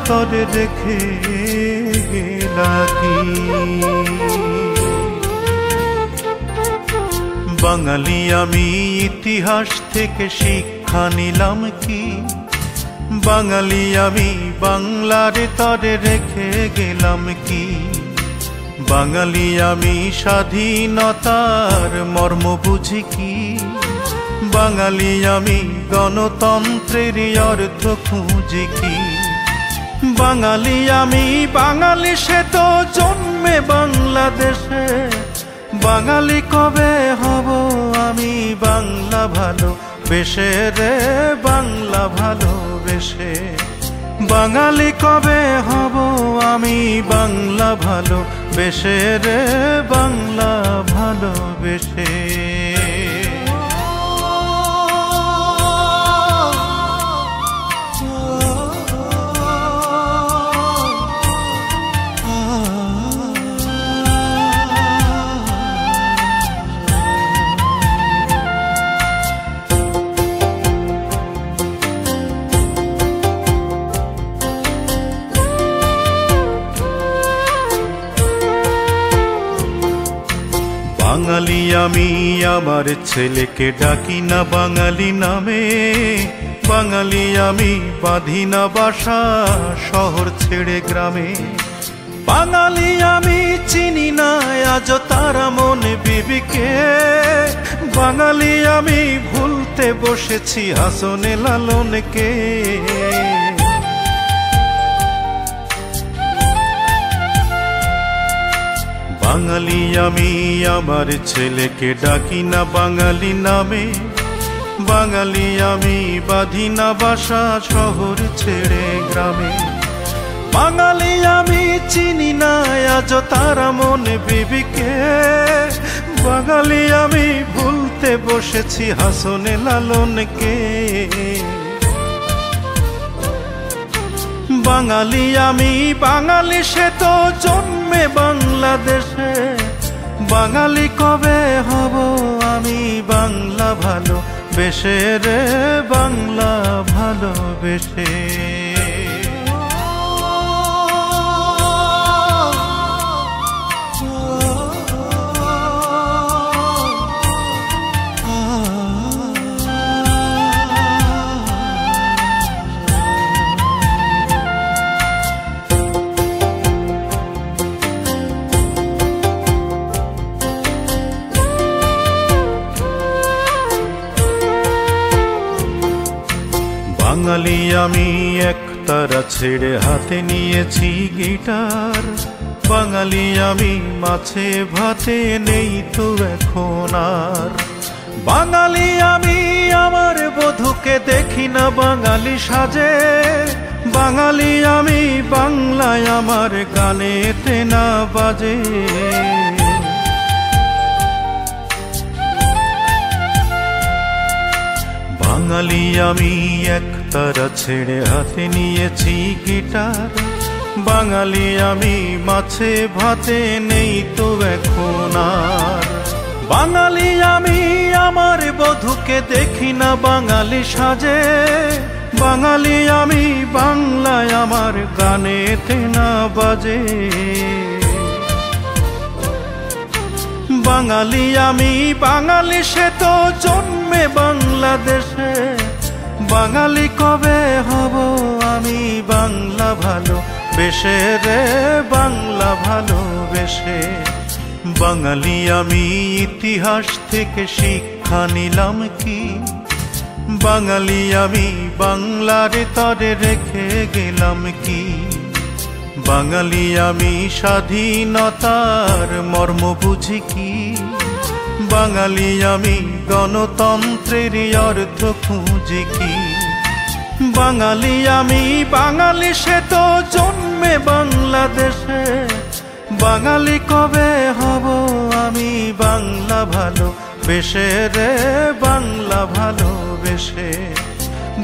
তরে রেখে গেলা কি? বাঙালি আমি ইতিহাস থেকে শিক্ষা নিলাম কি? বাঙালি আমি বাংলার তরে রেখে গেলাম কি? বাঙালি আমি স্বাধীনতার মর্ম বুঝি কি? বাঙালি আমি গণতন্ত্রের অর্থ খুঁজি কি? বাঙালি আমি বাঙালি সে তো জন্মে বাংলাদেশে। বাঙালি কবে হব আমি বাংলা ভালোবেসে রে, বাংলা ভালোবেসে। বাঙালি কবে হব আমি বাংলা ভালোবেসে রে, বাংলা ভালোবেসে। বাঙালি আমি আমার ছেলেকে ডাকি না বাঙালি নামে। বাঙালি আমি বাঁধি না বাসা শহর ছেড়ে গ্রামে। বাঙালি আমি চিনি না আজ তারা মনে বিবিকে। বাঙালি আমি ভুলতে বসেছি হাসনে লালনকে। বাঙালি আমি আমার ছেলেকে ডাকি না বাঙালি নামে। বাঙালি আমি বাঁধি না বাসা শহর ছেড়ে গ্রামে। বাঙালি আমি চিনি না আজ তারা মনে বিবিকে। বাঙালি আমি ভুলতে বসেছি হাসনে লালনকে। বাঙালি আমি বাঙালি সে তো জন্মে বাংলাদেশে। বাঙালি কবে হব আমি বাংলা ভালোবেসে রে, বাংলা ভালোবেসে। বাঙালি আমি একতারা ছেড়ে হাতে নিয়েছি গিটার। বাঙালি আমি মাছে ভাতে নেই তো এখন আর। বাঙালি আমি আমার বধূকে দেখি না বাঙালি সাজে। বাঙালি আমি বাংলায় আমার গানেতে না বাজে। বাঙালি আমি একতারা ছেড়ে হাতে নিয়েছি গিটার। বাঙালি আমি মাছে ভাতে নেই তো এখন আর। বাঙালি আমি আমার বধূকে দেখি না বাঙালি সাজে। বাঙালি আমি বাংলায় আমার গানেতে না বাজে। বাঙালি আমি বাঙালি সে তো জন্মে বাংলাদেশে। বাঙালি কবে হব আমি বাংলা ভালোবেসে রে, বাংলা ভালোবেসে। বাঙালি আমি ইতিহাস থেকে শিক্ষা নিলাম কি? বাঙালি আমি বাংলার তরে রেখে গেলাম কি? বাঙালি আমি স্বাধীনতার মর্ম বুঝি কি? বাঙালি আমি গণতন্ত্রের অর্থ খুঁজি কি? বাঙালি আমি বাঙালি সে তো জন্মে বাংলাদেশে। বাঙালি কবে হব আমি বাংলা ভালোবেসে রে, বাংলা ভালোবেসে।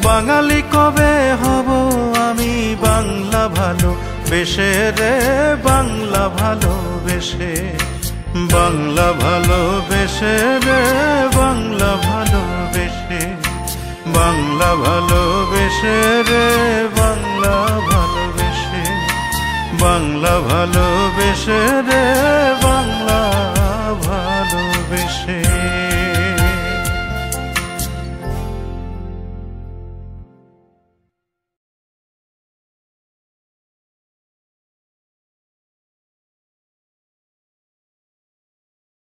বাঙালি কবে হব আমি বাংলা ভালোবেসে রে, বাংলা ভালোবেসে। বাংলা ভালোবেসে রে, বাংলা ভালোবেসে। বাংলা ভালোবেসে রে, বাংলা ভালোবেসে। ভালোবেসে রে বাংলা ভালোবেসে।